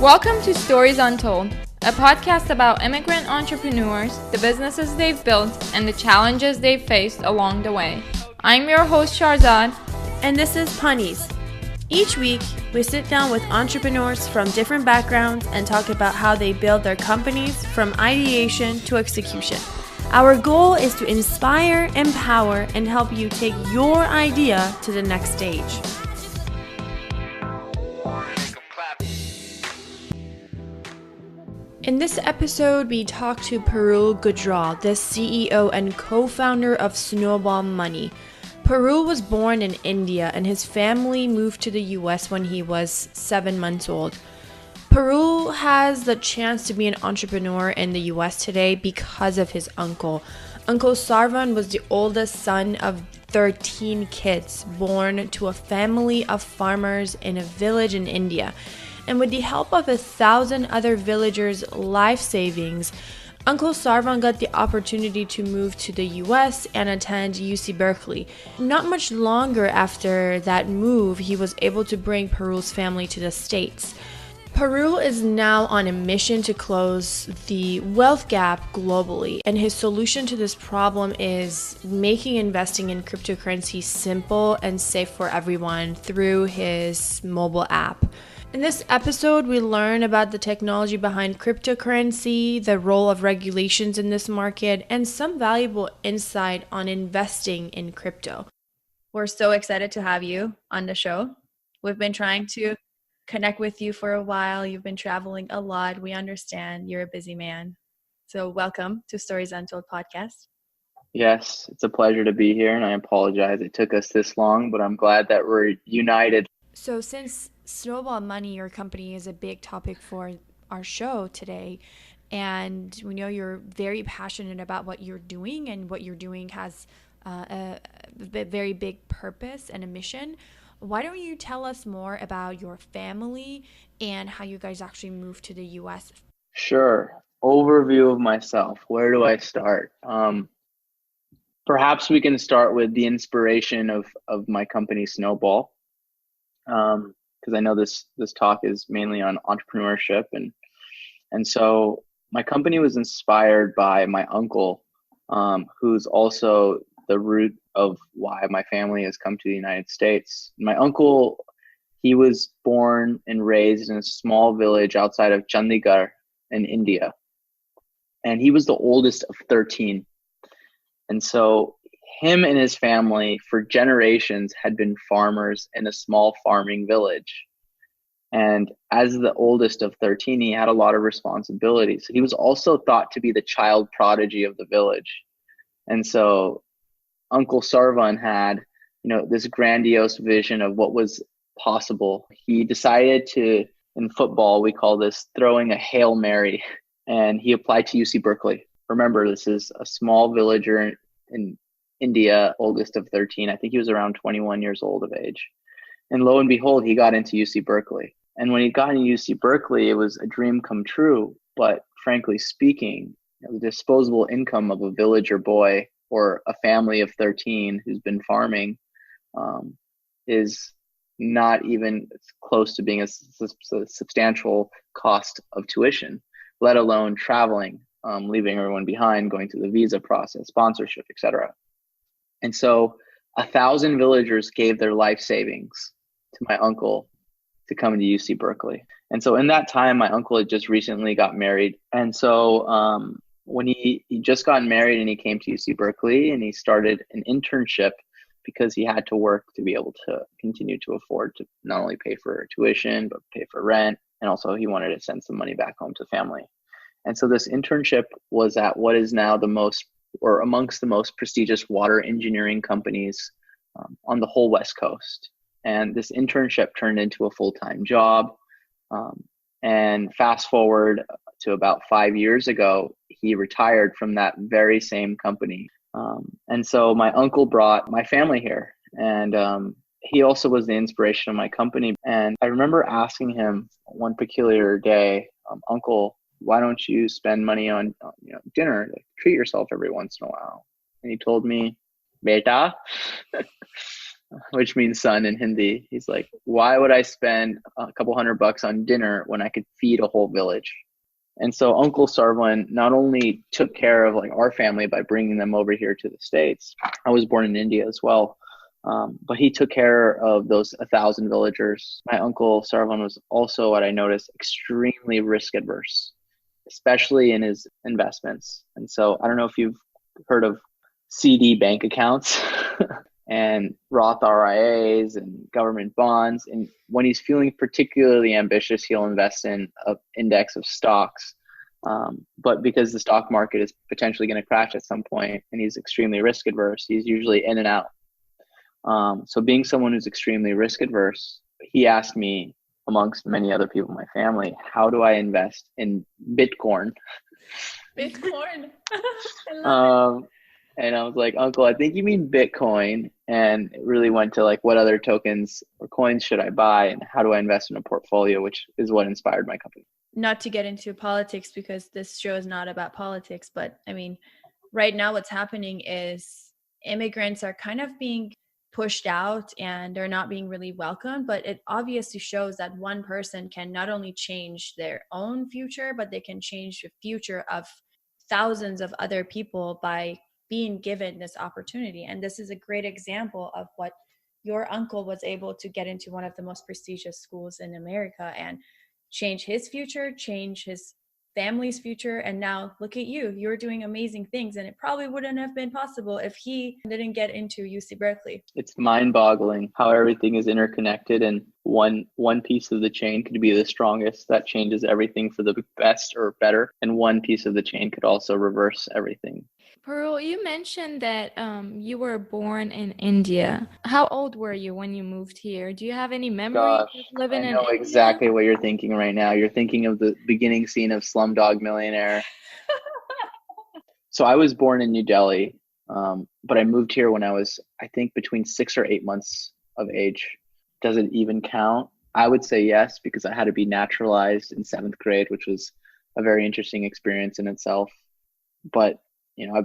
Welcome to Stories Untold, a podcast about immigrant entrepreneurs, the businesses they've built, and the challenges they've faced along the way. I'm your host, Sharzad. And this is Panis. Each week, we sit down with entrepreneurs from different backgrounds and talk about how they build their companies from ideation to execution. Our goal is to inspire, empower, and help you take your idea to the next stage. In this episode, we talk to Parul Gujral, the CEO and co-founder of Snowball Money. Parul was born in India and his family moved to the US when he was 7 months old. Parul has the chance to be an entrepreneur in the US today because of his uncle. Uncle Sarvan was the oldest son of 13 kids born to a family of farmers in a village in India. And with the help of 1,000 other villagers' life savings, Uncle Sarvan got the opportunity to move to the US and attend UC Berkeley. Not much longer after that move, he was able to bring Parul's family to the States. Parul is now on a mission to close the wealth gap globally, and his solution to this problem is making investing in cryptocurrency simple and safe for everyone through his mobile app. In this episode, we learn about the technology behind cryptocurrency, the role of regulations in this market, and some valuable insight on investing in crypto. We're so excited to have you on the show. We've been trying to connect with you for a while. You've been traveling a lot. We understand you're a busy man. So welcome to Stories Untold podcast. Yes, it's a pleasure to be here, and I apologize it took us this long, but I'm glad that we're united. So since Snowball Money, your company, is a big topic for our show today, and we know you're very passionate about what you're doing, and what you're doing has a very big purpose and a mission. Why don't you tell us more about your family and how you guys actually moved to the US? Sure. Overview of myself. Where do I start? Perhaps we can start with the inspiration of my company, Snowball, because I know this talk is mainly on entrepreneurship, and so my company was inspired by my uncle, who's also the root of why my family has come to the United States. My uncle, he was born and raised in a small village outside of Chandigarh in India, and he was the oldest of 13. And so him and his family for generations had been farmers in a small farming village. And as the oldest of 13, he had a lot of responsibilities. He was also thought to be the child prodigy of the village. And so Uncle Sarvan had, this grandiose vision of what was possible. He decided to, in football, we call this throwing a Hail Mary, and he applied to UC Berkeley. Remember, this is a small villager in India, oldest of 13. I think he was around 21 years old of age. And lo and behold, he got into UC Berkeley. And when he got into UC Berkeley, it was a dream come true. But frankly speaking, the disposable income of a villager boy or a family of 13 who's been farming is not even close to being a substantial cost of tuition, let alone traveling, leaving everyone behind, going through the visa process, sponsorship, etc. And so 1,000 villagers gave their life savings to my uncle to come to UC Berkeley. And so in that time, my uncle had just recently got married. And so when he just got married and he came to UC Berkeley and he started an internship because he had to work to be able to continue to afford to not only pay for tuition, but pay for rent. And also he wanted to send some money back home to family. And so this internship was at what is now amongst the most prestigious water engineering companies on the whole West Coast. And this internship turned into a full-time job. And fast forward to about 5 years ago, he retired from that very same company. And so my uncle brought my family here, and he also was the inspiration of my company. And I remember asking him one peculiar day, Uncle, why don't you spend money on dinner? Treat yourself every once in a while. And he told me, Beta, which means son in Hindi. He's like, why would I spend a couple $100 on dinner when I could feed a whole village? And so Uncle Sarvan not only took care of like our family by bringing them over here to the States. I was born in India as well. But he took care of those 1,000 villagers. My uncle Sarvan was also, what I noticed, extremely risk adverse, especially in his investments. And so I don't know if you've heard of CD bank accounts and Roth RIAs and government bonds. And when he's feeling particularly ambitious, he'll invest in an index of stocks. But because the stock market is potentially going to crash at some point and he's extremely risk adverse, he's usually in and out. So being someone who's extremely risk adverse, he asked me, amongst many other people in my family, how do I invest in Bitcoin? Bitcoin. I love it. And I was like, Uncle, I think you mean Bitcoin. And it really went to like, what other tokens or coins should I buy? And how do I invest in a portfolio, which is what inspired my company. Not to get into politics because this show is not about politics, but I mean, right now what's happening is immigrants are kind of being pushed out and they're not being really welcomed, but it obviously shows that one person can not only change their own future, but they can change the future of thousands of other people by being given this opportunity. And this is a great example of what your uncle was able to get into one of the most prestigious schools in America and change his future, change his family's future. And now look at you, you're doing amazing things. And it probably wouldn't have been possible if he didn't get into UC Berkeley. It's mind-boggling how everything is interconnected, and one piece of the chain could be the strongest that changes everything for the best or better, and one piece of the chain could also reverse everything. Parul, you mentioned that you were born in India. How old were you when you moved here? Do you have any memories of living in India? I know exactly what you're thinking right now. You're thinking of the beginning scene of Slumdog Millionaire. So I was born in New Delhi, but I moved here when I was, I think, between 6 or 8 months of age. Does it even count? I would say yes, because I had to be naturalized in 7th grade, which was a very interesting experience in itself. But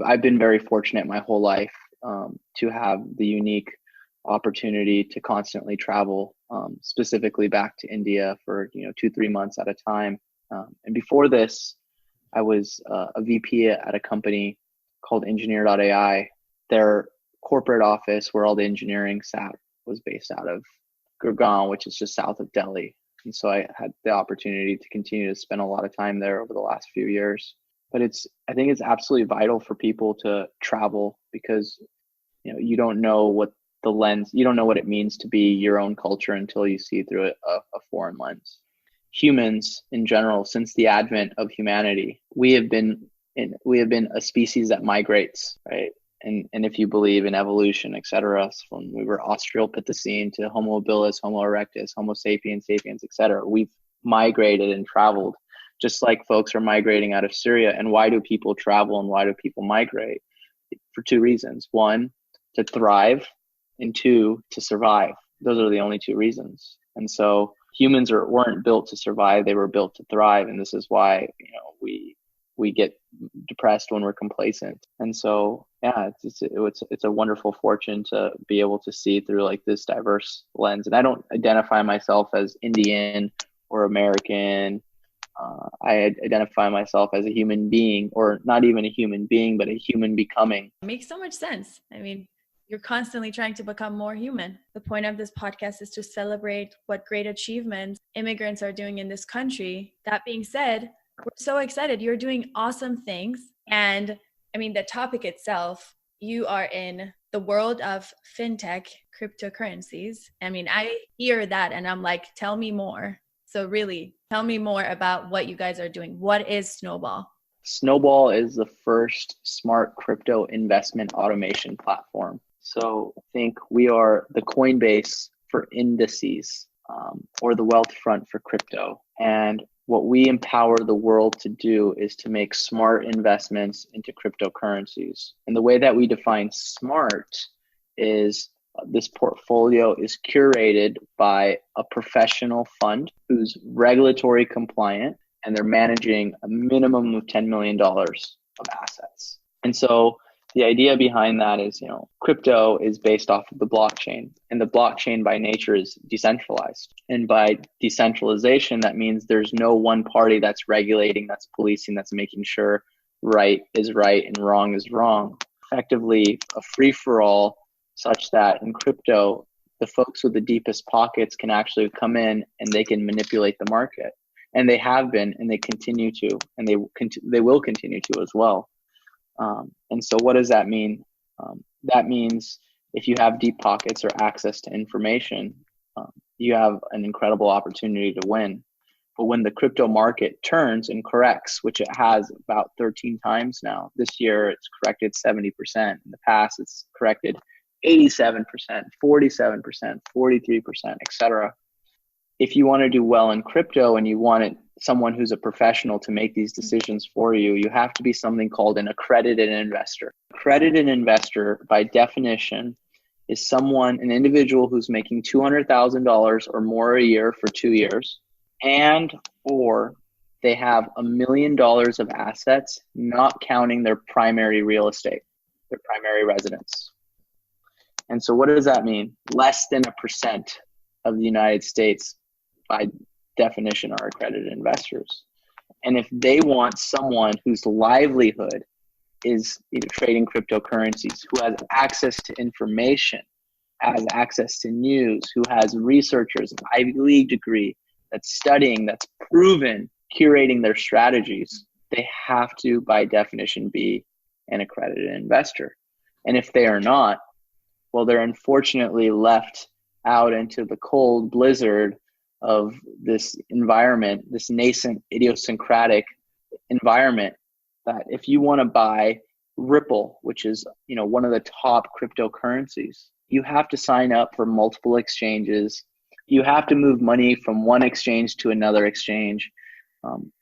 I've been very fortunate my whole life to have the unique opportunity to constantly travel, specifically back to India for 2-3 months at a time. And before this, I was a VP at a company called Engineer.ai. Their corporate office, where all the engineering sat, was based out of Gurgaon, which is just south of Delhi. And so I had the opportunity to continue to spend a lot of time there over the last few years. But I think it's absolutely vital for people to travel, because you don't know what you don't know what it means to be your own culture until you see through a foreign lens. Humans in general, since the advent of humanity, we have been a species that migrates, right? And if you believe in evolution, etc., from we were Australopithecine to Homo habilis, Homo erectus, Homo sapiens, etc., we've migrated and traveled, just like folks are migrating out of Syria. And why do people travel and why do people migrate? For 2 reasons. 1, to thrive, and 2, to survive. Those are the only 2 reasons. And so humans weren't built to survive, they were built to thrive. And this is why we get depressed when we're complacent. And so it's a wonderful fortune to be able to see through like this diverse lens. And I don't identify myself as Indian or American. I identify myself as a human being, or not even a human being, but a human becoming. It makes so much sense. I mean, you're constantly trying to become more human. The point of this podcast is to celebrate what great achievements immigrants are doing in this country. That being said, we're so excited. You're doing awesome things. And I mean, the topic itself, you are in the world of fintech, cryptocurrencies. I mean, I hear that and I'm like, tell me more. So really, tell me more about what you guys are doing. What is Snowball? Snowball is the first smart crypto investment automation platform. So I think we are the Coinbase for indices, or the Wealthfront for crypto. And what we empower the world to do is to make smart investments into cryptocurrencies. And the way that we define smart is this portfolio is curated by a professional fund who's regulatory compliant, and they're managing a minimum of $10 million of assets. And so The idea behind that is, crypto is based off of the blockchain, and the blockchain by nature is decentralized. And by decentralization, that means there's no one party that's regulating, that's policing, that's making sure right is right and wrong is wrong. Effectively, a free for all, such that in crypto, the folks with the deepest pockets can actually come in and they can manipulate the market. And they have been, and they continue to, and they will continue to as well. And so what does that mean? That means if you have deep pockets or access to information, you have an incredible opportunity to win. But when the crypto market turns and corrects, which it has about 13 times now, this year it's corrected 70%. In the past, it's corrected 87%, 47%, 43%, etc. If you want to do well in crypto and you want someone who's a professional to make these decisions for you, you have to be something called an accredited investor. Accredited investor, by definition, is an individual who's making $200,000 or more a year for 2 years, or they have $1 million of assets, not counting their primary real estate, their primary residence. And so what does that mean? Less than 1% of the United States, by definition, are accredited investors. And if they want someone whose livelihood is trading cryptocurrencies, who has access to information, has access to news, who has researchers, an Ivy League degree, that's studying, that's proven, curating their strategies, they have to, by definition, be an accredited investor. And if they are not, well, they're unfortunately left out into the cold blizzard of this environment, this nascent idiosyncratic environment, that if you want to buy Ripple, which is one of the top cryptocurrencies, you have to sign up for multiple exchanges. You have to move money from one exchange to another exchange.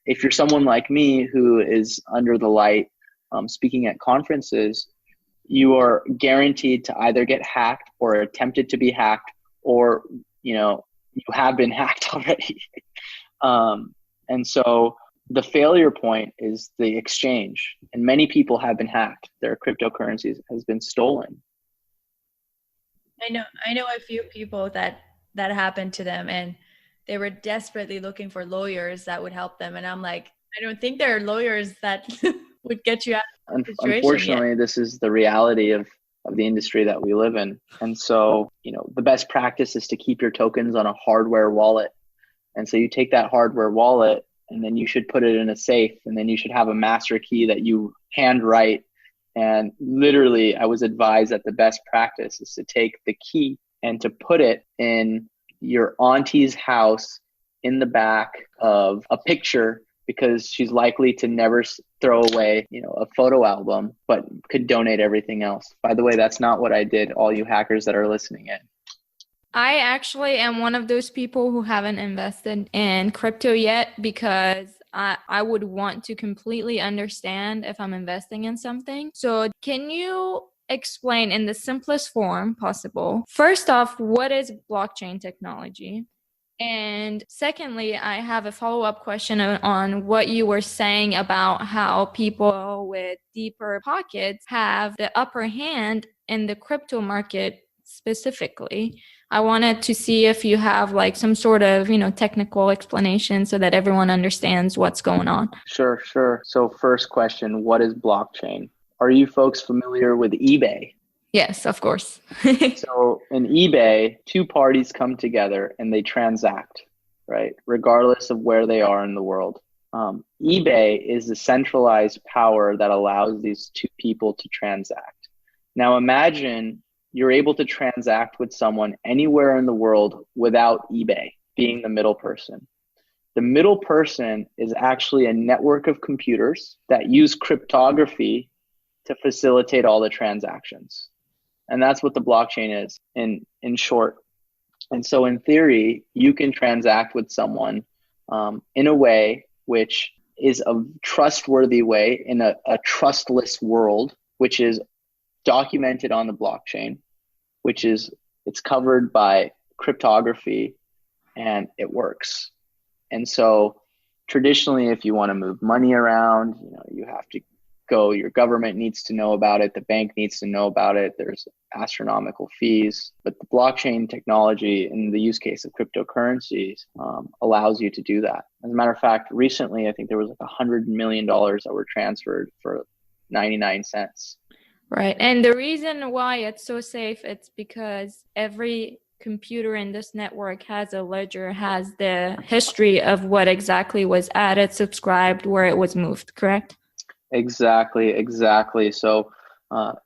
If you're someone like me who is under the light, speaking at conferences, you are guaranteed to either get hacked or attempted to be hacked, or you have been hacked already. And so the failure point is the exchange, and many people have been hacked. Their cryptocurrencies has been stolen. I know a few people that happened to them, and they were desperately looking for lawyers that would help them. And I'm like, I don't think there are lawyers that would get you out of the situation. Unfortunately, this is the reality of the industry that we live in. And so, the best practice is to keep your tokens on a hardware wallet. And so you take that hardware wallet, and then you should put it in a safe, and then you should have a master key that you handwrite. And literally, I was advised that the best practice is to take the key and to put it in your auntie's house in the back of a picture, because she's likely to never throw away, a photo album, but could donate everything else. By the way, that's not what I did, all you hackers that are listening in. I actually am one of those people who haven't invested in crypto yet, because I would want to completely understand if I'm investing in something. So can you explain in the simplest form possible, first off, what is blockchain technology? And secondly, I have a follow-up question on what you were saying about how people with deeper pockets have the upper hand in the crypto market specifically. I wanted to see if you have like some sort of, technical explanation so that everyone understands what's going on. Sure. So first question, what is blockchain? Are you folks familiar with eBay? Yes, of course. So in eBay, two parties come together and they transact, right? Regardless of where they are in the world. eBay is the centralized power that allows these two people to transact. Now imagine you're able to transact with someone anywhere in the world without eBay being the middle person. The middle person is actually a network of computers that use cryptography to facilitate all the transactions. And that's what the blockchain is in short. And so in theory, you can transact with someone in a way which is a trustworthy way in a trustless world, which is documented on the blockchain, it's covered by cryptography, and it works. And so traditionally, if you want to move money around, you have to go. Your government needs to know about it. The bank needs to know about it. There's astronomical fees. But the blockchain technology and the use case of cryptocurrencies allows you to do that. As a matter of fact, recently, I think there was like $100 million that were transferred for 99 cents. Right. And the reason why it's so safe, it's because every computer in this network has a ledger, has the history of what exactly was added, subscribed, where it was moved, correct? Exactly. So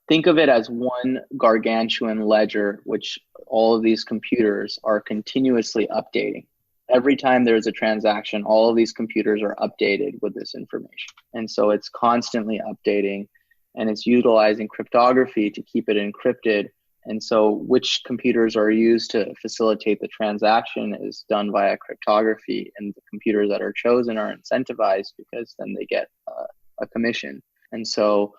think of it as one gargantuan ledger, which all of these computers are continuously updating. Every time there's a transaction, all of these computers are updated with this information. And so it's constantly updating, and it's utilizing cryptography to keep it encrypted. And so which computers are used to facilitate the transaction is done via cryptography, and the computers that are chosen are incentivized because then they get a commission. And so,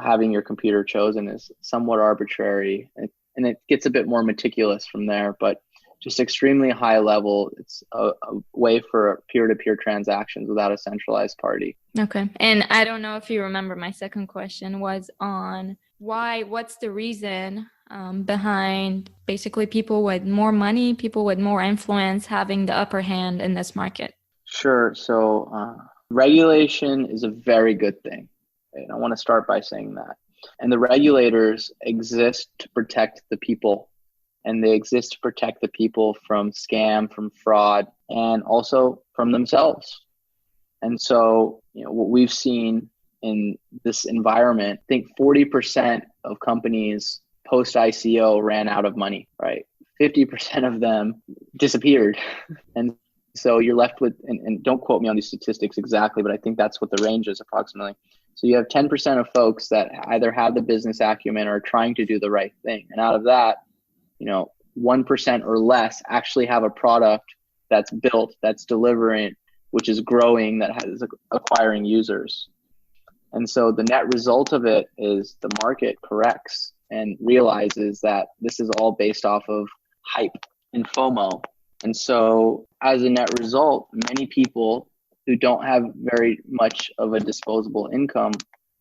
having your computer chosen is somewhat arbitrary, and it gets a bit more meticulous from there, but just extremely high level. It's a way for peer-to-peer transactions without a centralized party. Okay. And I don't know if you remember, my second question was on what's the reason behind basically people with more money, people with more influence having the upper hand in this market? Sure. So regulation is a very good thing. And I want to start by saying that. And the regulators exist to protect the people, and they exist to protect the people from scam, from fraud, and also from themselves. And so, what we've seen in this environment, I think 40% of companies post ICO ran out of money, right? 50% of them disappeared. And so you're left with, and don't quote me on these statistics exactly, but I think that's what the range is approximately. So you have 10% of folks that either have the business acumen or are trying to do the right thing. And out of that, 1% or less actually have a product that's built, that's delivering, which is growing, that has acquiring users. And so the net result of it is the market corrects and realizes that this is all based off of hype and FOMO. And so as a net result, many people who don't have very much of a disposable income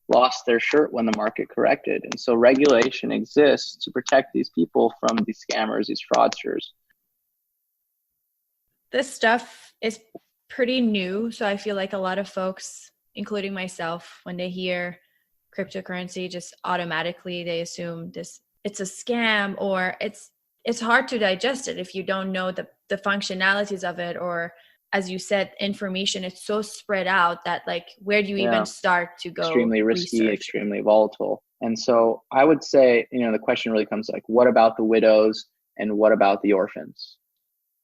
lost their shirt when the market corrected. And so regulation exists to protect these people from these scammers, these fraudsters. This stuff is pretty new, so I feel like a lot of folks, including myself, when they hear cryptocurrency, just automatically they assume it's a scam, or it's hard to digest it if you don't know the functionalities of it, or as you said, information. It's so spread out that where do you even start to go? Extremely risky, research? Extremely volatile. And so I would say, the question really comes what about the widows and what about the orphans?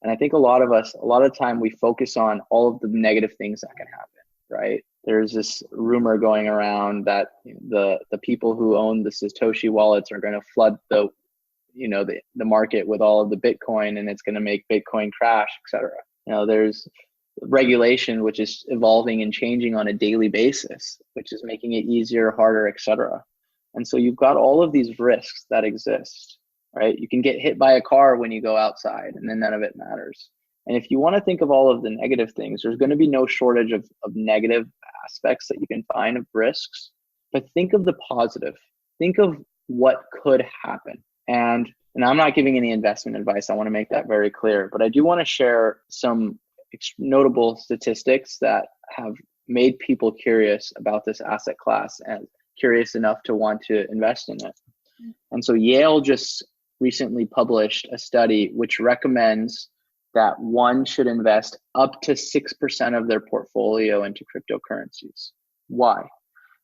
And I think a lot of time we focus on all of the negative things that can happen, right? There's this rumor going around that the people who own the Satoshi wallets are going to flood the market with all of the Bitcoin, and it's going to make Bitcoin crash, etc. There's regulation which is evolving and changing on a daily basis, which is making it easier, harder, etc. And so you've got all of these risks that exist, right? You can get hit by a car when you go outside, and then none of it matters. And if you want to think of all of the negative things, there's going to be no shortage of negative aspects that you can find of risks. But think of the positive. Think of what could happen. And I'm not giving any investment advice. I want to make that very clear. But I do want to share some notable statistics that have made people curious about this asset class and curious enough to want to invest in it. And so Yale just recently published a study which recommends that one should invest up to 6% of their portfolio into cryptocurrencies. Why?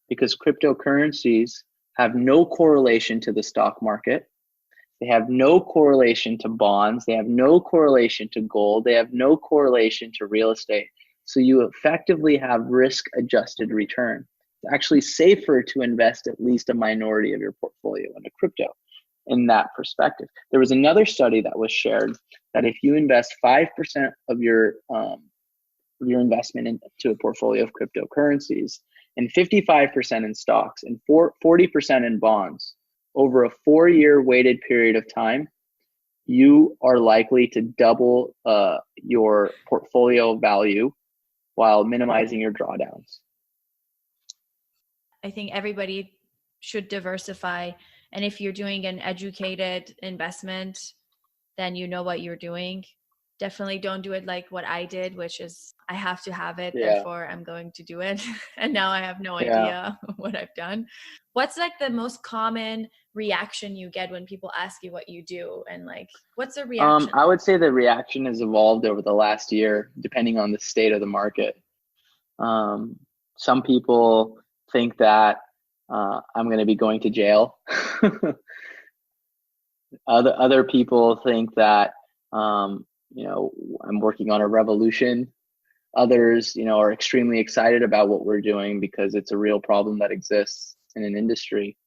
Because cryptocurrencies have no correlation to the stock market. They have no correlation to bonds. They have no correlation to gold. They have no correlation to real estate. So you effectively have risk-adjusted return. It's actually safer to invest at least a minority of your portfolio into crypto in that perspective. There was another study that was shared that if you invest 5% of your investment into a portfolio of cryptocurrencies and 55% in stocks and 40% in bonds, over a 4-year weighted period of time, you are likely to double your portfolio value while minimizing your drawdowns. I think everybody should diversify. And if you're doing an educated investment, then you know what you're doing. Definitely don't do it like what I did, which is I have to have it, Yeah. therefore I'm going to do it. And now I have no Yeah. idea what I've done. What's like the most common reaction you get when people ask you what you do? And like, what's the reaction? I would say the reaction has evolved over the last year, depending on the state of the market. Some people think that I'm going to be going to jail. Other people think that I'm working on a revolution. Others, are extremely excited about what we're doing because it's a real problem that exists in an industry.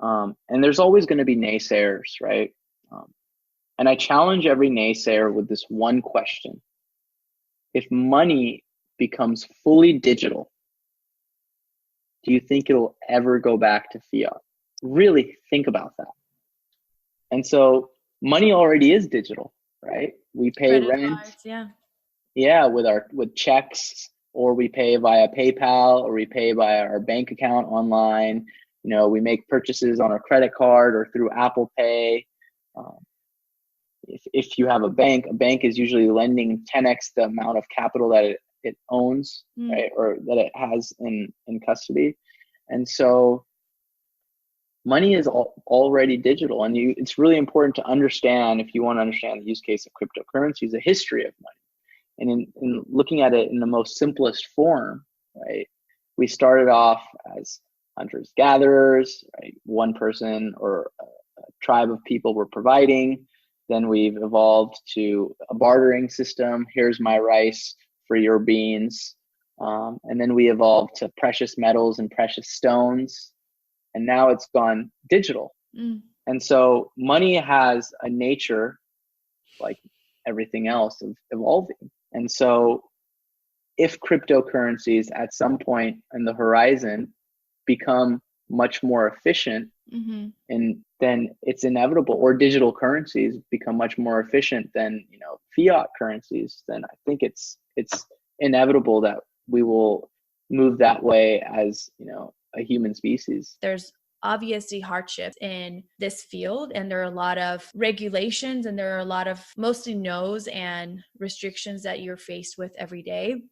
And there's always going to be naysayers, right? And I challenge every naysayer with this one question. If money becomes fully digital, do you think it'll ever go back to fiat? Really think about that. And so money already is digital, right? We pay Credit rent, cards, yeah. yeah, with checks, or we pay via PayPal, or we pay via our bank account online. We make purchases on our credit card or through Apple Pay. If you have a bank is usually lending 10x the amount of capital that it owns, right, or that it has in custody. And so money is already digital, and it's really important to understand, if you want to understand the use case of cryptocurrencies, the history of money. And in looking at it in the most simplest form, right, we started off as hunters gatherers, right? One person or a tribe of people were providing. Then we've evolved to a bartering system. Here's my rice for your beans. And then we evolved to precious metals and precious stones. And now it's gone digital. And so money has a nature, like everything else, of evolving. And so if cryptocurrencies at some point in the horizon become much more efficient, and then it's inevitable, or digital currencies become much more efficient than fiat currencies, then I think it's inevitable that we will move that way as a human species. There's obviously hardships in this field, and there are a lot of regulations, and there are a lot of mostly no's and restrictions that you're faced with every day.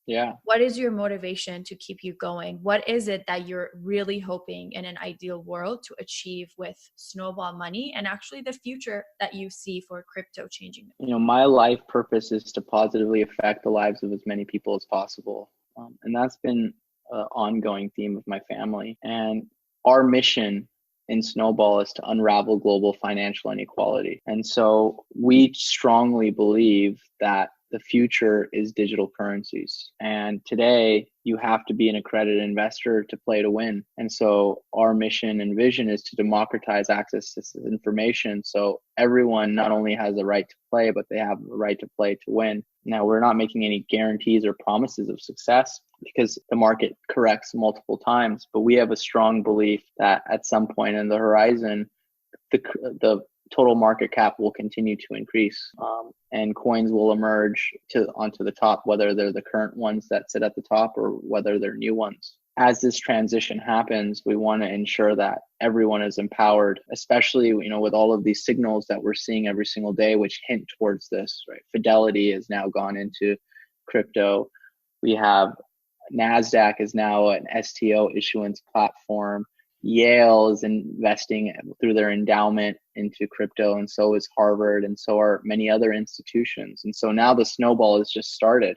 Yeah. What is your motivation to keep you going? What is it that you're really hoping in an ideal world to achieve with Snowball Money, and actually the future that you see for crypto changing? My life purpose is to positively affect the lives of as many people as possible. And that's been an ongoing theme of my family. And our mission in Snowball is to unravel global financial inequality. And so we strongly believe that the future is digital currencies. And today you have to be an accredited investor to play to win. And so our mission and vision is to democratize access to this information, so everyone not only has the right to play, but they have the right to play to win. Now, we're not making any guarantees or promises of success because the market corrects multiple times, but we have a strong belief that at some point in the horizon, the total market cap will continue to increase, and coins will emerge onto the top, whether they're the current ones that sit at the top or whether they're new ones. As this transition happens, we want to ensure that everyone is empowered, especially with all of these signals that we're seeing every single day, which hint towards this. Right, Fidelity has now gone into crypto. We have NASDAQ is now an STO issuance platform. Yale is investing through their endowment into crypto, and so is Harvard, and so are many other institutions. And so now the snowball has just started.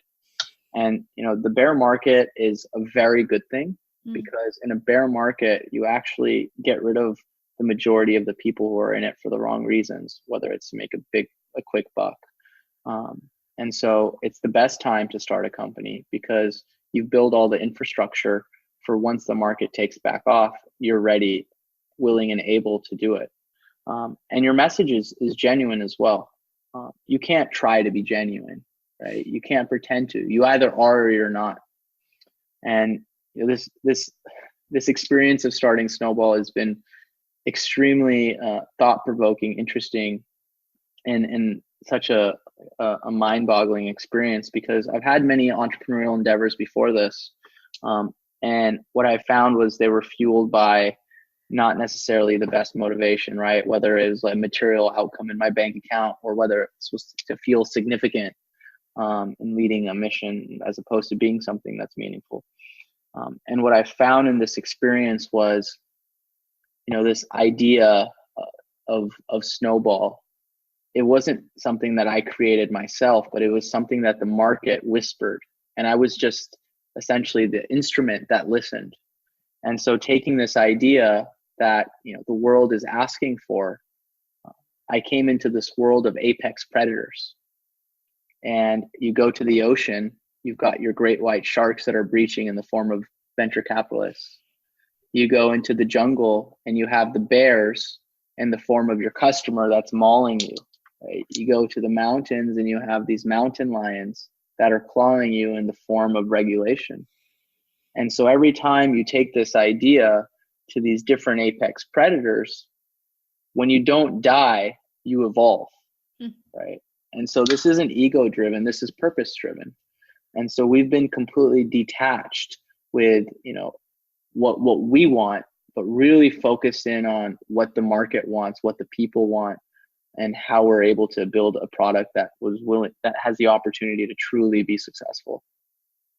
And the bear market is a very good thing, because in a bear market, you actually get rid of the majority of the people who are in it for the wrong reasons, whether it's to make a quick buck. And so it's the best time to start a company, because you build all the infrastructure for once the market takes back off, you're ready, willing, and able to do it. And your message is genuine as well. You can't try to be genuine, right? You can't pretend to. You either are or you're not. And this experience of starting Snowball has been extremely thought-provoking, interesting, and such a mind-boggling experience, because I've had many entrepreneurial endeavors before this. And what I found was they were fueled by not necessarily the best motivation, right? Whether it was like material outcome in my bank account, or whether it's supposed to feel significant in leading a mission as opposed to being something that's meaningful. And what I found in this experience was, this idea of Snowball. It wasn't something that I created myself, but it was something that the market whispered. And I was just essentially the instrument that listened. And so taking this idea that, the world is asking for, I came into this world of apex predators. And you go to the ocean, you've got your great white sharks that are breaching in the form of venture capitalists. You go into the jungle and you have the bears in the form of your customer that's mauling you. Right? You go to the mountains and you have these mountain lions that are clawing you in the form of regulation. And so every time you take this idea to these different apex predators, when you don't die, you evolve, right? And so this isn't ego driven, this is purpose driven. And so we've been completely detached with, what we want, but really focused in on what the market wants, what the people want, and how we're able to build a product that has the opportunity to truly be successful.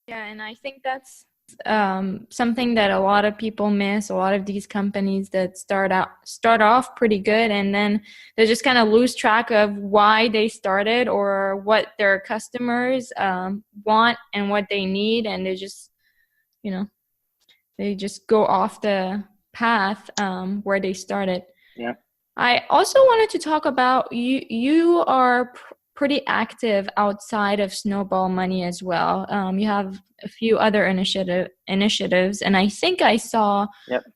Yeah, and I think that's something that a lot of people miss. A lot of these companies that start off pretty good, and then they just kind of lose track of why they started or what their customers want and what they need, and they just go off the path where they started. Yeah. I also wanted to talk about you. You are pretty active outside of Snowball Money as well. You have a few other initiatives, and I think I saw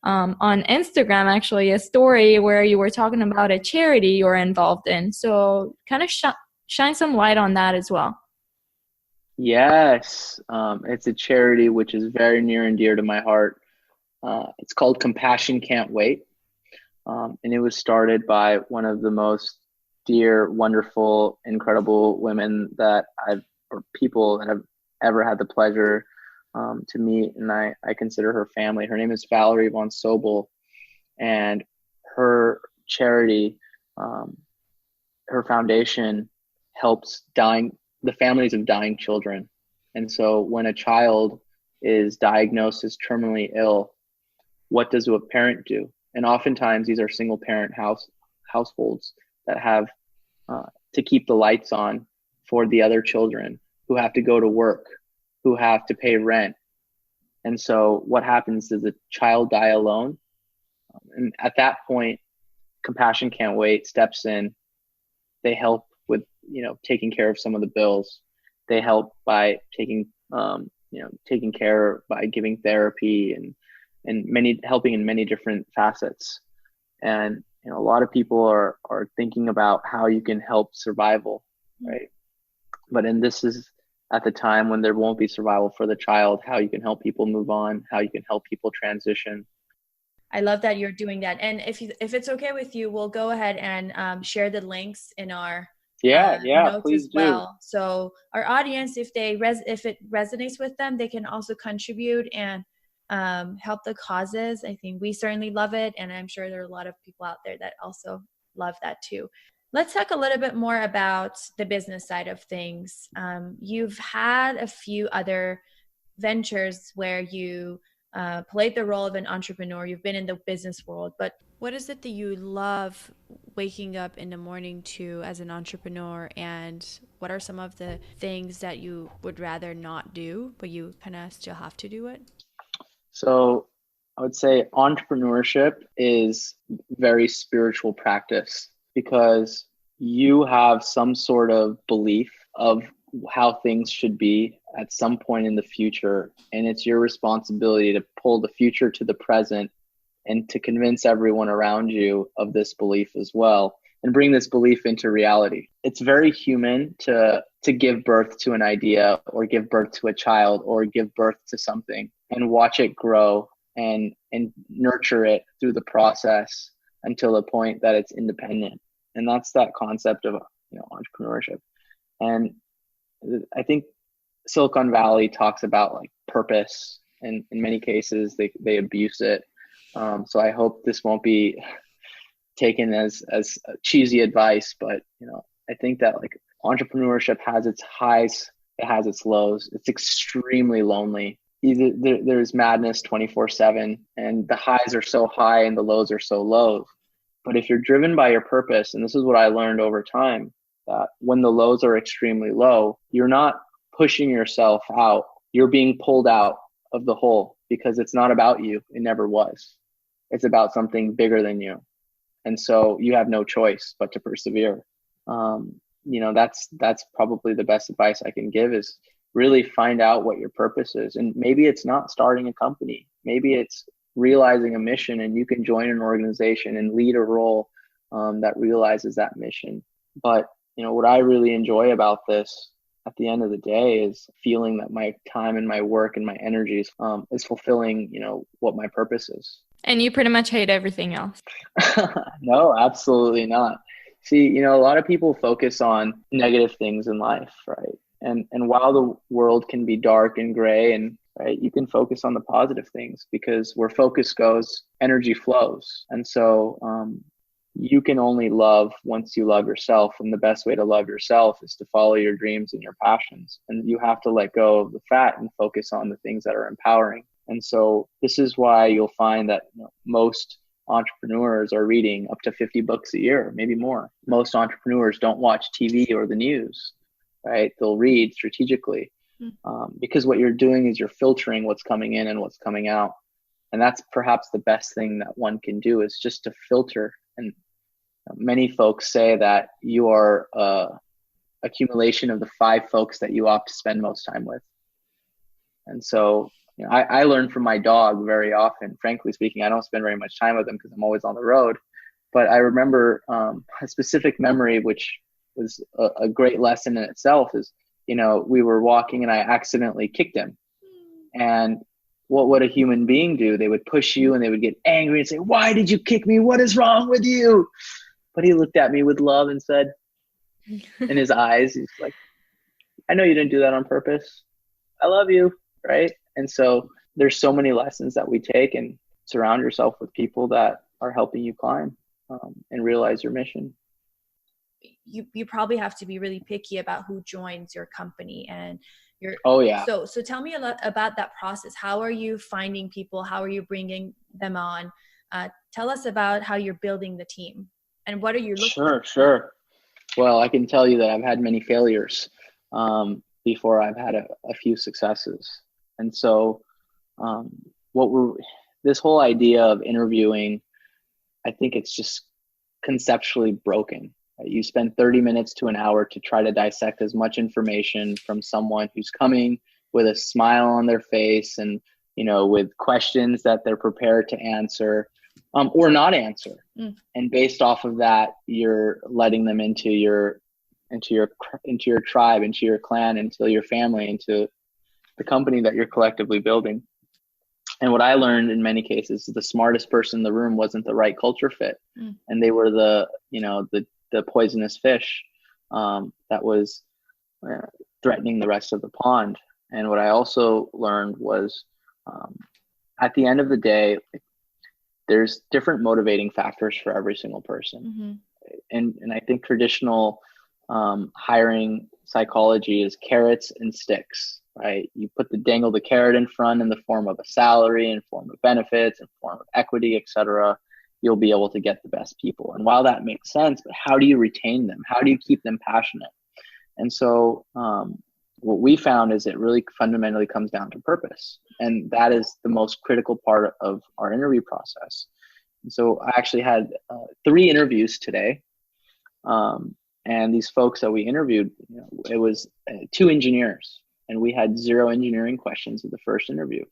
on Instagram actually a story where you were talking about a charity you're involved in. So kind of shine some light on that as well. Yes, it's a charity which is very near and dear to my heart. It's called Compassion Can't Wait. And it was started by one of the most dear, wonderful, incredible women or people that I've ever had the pleasure to meet. And I consider her family. Her name is Valerie von Sobel, and her charity, her foundation helps the families of dying children. And so when a child is diagnosed as terminally ill, what does a parent do? And oftentimes these are single parent households that have to keep the lights on for the other children who have to go to work, who have to pay rent. And so what happens is the child die alone. And at that point, Compassion Can't Wait steps in. They help with, taking care of some of the bills. They help by taking care by giving therapy and helping in many different facets. And a lot of people are thinking about how you can help survival, right? This is at the time when there won't be survival for the child, how you can help people move on, how you can help people transition. I love that you're doing that. And if it's okay with you, we'll go ahead and share the links in our notes as well. So our audience, if it resonates with them, they can also contribute and help the causes. I think we certainly love it, and I'm sure there are a lot of people out there that also love that too. Let's talk a little bit more about the business side of things. You've had a few other ventures where you played the role of an entrepreneur. You've been in the business world, but what is it that you love waking up in the morning to as an entrepreneur, and what are some of the things that you would rather not do, but you kind of still have to do it? So I would say entrepreneurship is very spiritual practice, because you have some sort of belief of how things should be at some point in the future. And it's your responsibility to pull the future to the present and to convince everyone around you of this belief as well, and bring this belief into reality. It's very human to give birth to an idea, or give birth to a child, or give birth to something and watch it grow and nurture it through the process until the point that it's independent. And that's that concept of entrepreneurship. And I think Silicon Valley talks about like purpose and in many cases they abuse it. So I hope this won't be taken as cheesy advice, but I think that like entrepreneurship has its highs, it has its lows. It's extremely lonely. There's madness 24/7, and the highs are so high and the lows are so low. But if you're driven by your purpose, and this is what I learned over time, that when the lows are extremely low, you're not pushing yourself out. You're being pulled out of the hole, because it's not about you. It never was. It's about something bigger than you. And so you have no choice but to persevere. That's probably the best advice I can give, is really find out what your purpose is. And maybe it's not starting a company. Maybe it's realizing a mission, and you can join an organization and lead a role that realizes that mission. But what I really enjoy about this at the end of the day is feeling that my time and my work and my energies is fulfilling, what my purpose is. And you pretty much hate everything else. No, absolutely not. See, a lot of people focus on negative things in life, right? And while the world can be dark and gray, and right, you can focus on the positive things, because where focus goes, energy flows. And so you can only love once you love yourself. And the best way to love yourself is to follow your dreams and your passions. And you have to let go of the fat and focus on the things that are empowering. And so this is why you'll find that most entrepreneurs are reading up to 50 books a year, maybe more. Most entrepreneurs don't watch TV or the news, right? They'll read strategically, because what you're doing is you're filtering what's coming in and what's coming out. And that's perhaps the best thing that one can do, is just to filter. And many folks say that you are accumulation of the 5 folks that you opt to spend most time with. And so I learn from my dog very often. Frankly speaking, I don't spend very much time with him because I'm always on the road. But I remember a specific memory, which was a great lesson in itself, is, we were walking and I accidentally kicked him. And what would a human being do? They would push you and they would get angry and say, "Why did you kick me? What is wrong with you?" But he looked at me with love and said, in his eyes, he's like, "I know you didn't do that on purpose. I love you." Right? And so there's so many lessons that we take, and surround yourself with people that are helping you climb and realize your mission. You probably have to be really picky about who joins your company and your. Oh yeah. So tell me a lot about that process. How are you finding people? How are you bringing them on? Tell us about how you're building the team, and what are you looking for? Sure. Well, I can tell you that I've had many failures before I've had a few successes. And so this whole idea of interviewing, I think it's just conceptually broken. You spend 30 minutes to an hour to try to dissect as much information from someone who's coming with a smile on their face and, with questions that they're prepared to answer or not answer. And based off of that, you're letting them into your tribe, into your clan, into your family, into the company that you're collectively building. And what I learned in many cases is the smartest person in the room wasn't the right culture fit. And they were the poisonous fish that was threatening the rest of the pond. And what I also learned was at the end of the day, there's different motivating factors for every single person. And I think traditional hiring psychology is carrots and sticks, right? You dangle the carrot in front in the form of a salary, in form of benefits, in form of equity, etc. You'll be able to get the best people. And while that makes sense, but how do you retain them? How do you keep them passionate? And so what we found is it really fundamentally comes down to purpose. And that is the most critical part of our interview process. And so I actually had 3 interviews today. And these folks that we interviewed, it was 2 engineers, and we had 0 engineering questions in the first interview.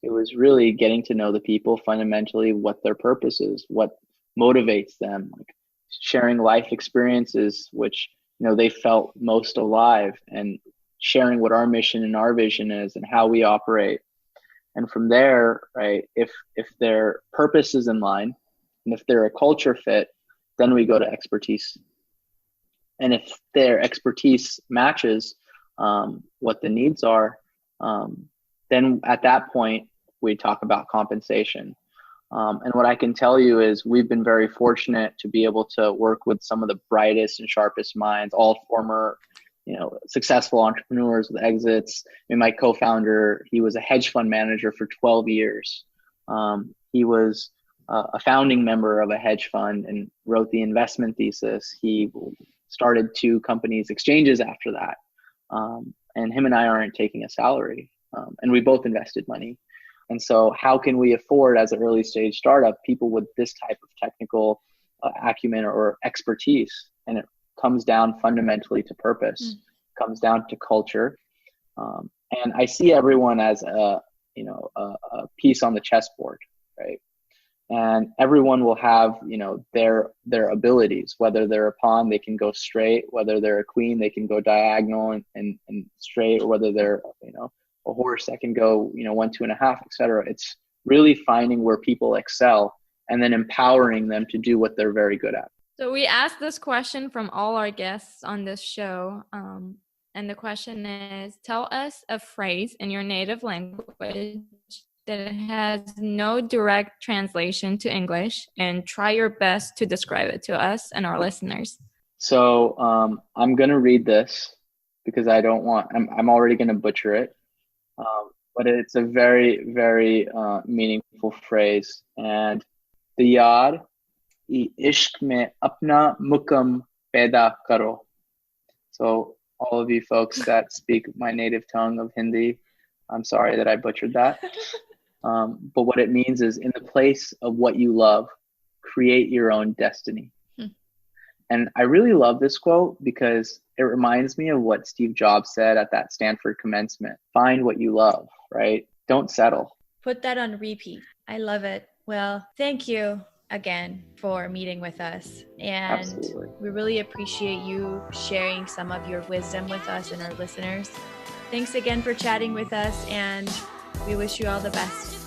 It was really getting to know the people fundamentally, what their purpose is, what motivates them, like sharing life experiences, which, they felt most alive, and sharing what our mission and our vision is and how we operate. And from there, right, if their purpose is in line and if they're a culture fit, then we go to expertise. And if their expertise matches what the needs are, then at that point, we talk about compensation. And what I can tell you is we've been very fortunate to be able to work with some of the brightest and sharpest minds, all former, successful entrepreneurs with exits. I mean, my co-founder, he was a hedge fund manager for 12 years. He was a founding member of a hedge fund and wrote the investment thesis. He started 2 companies exchanges after that. And him and I aren't taking a salary. And we both invested money. And so how can we afford, as an early stage startup, people with this type of technical acumen or expertise? And it comes down fundamentally to purpose, comes down to culture. And I see everyone as a piece on the chessboard, right? And everyone will have, their abilities. Whether they're a pawn, they can go straight. Whether they're a queen, they can go diagonal and straight. Or whether they're, a horse that can go, 1, 2.5, etc. It's really finding where people excel and then empowering them to do what they're very good at. So we asked this question from all our guests on this show. And the question is, tell us a phrase in your native language that has no direct translation to English, and try your best to describe it to us and our listeners. So I'm going to read this because I'm already going to butcher it. But it's a very, very meaningful phrase. And the yaar I ishq mein apna mukam paida karo. So all of you folks that speak my native tongue of Hindi, I'm sorry that I butchered that. But what it means is, in the place of what you love, create your own destiny. And I really love this quote because it reminds me of what Steve Jobs said at that Stanford commencement. Find what you love, right? Don't settle. Put that on repeat. I love it. Well, thank you again for meeting with us. And Absolutely. We really appreciate you sharing some of your wisdom with us and our listeners. Thanks again for chatting with us, and we wish you all the best.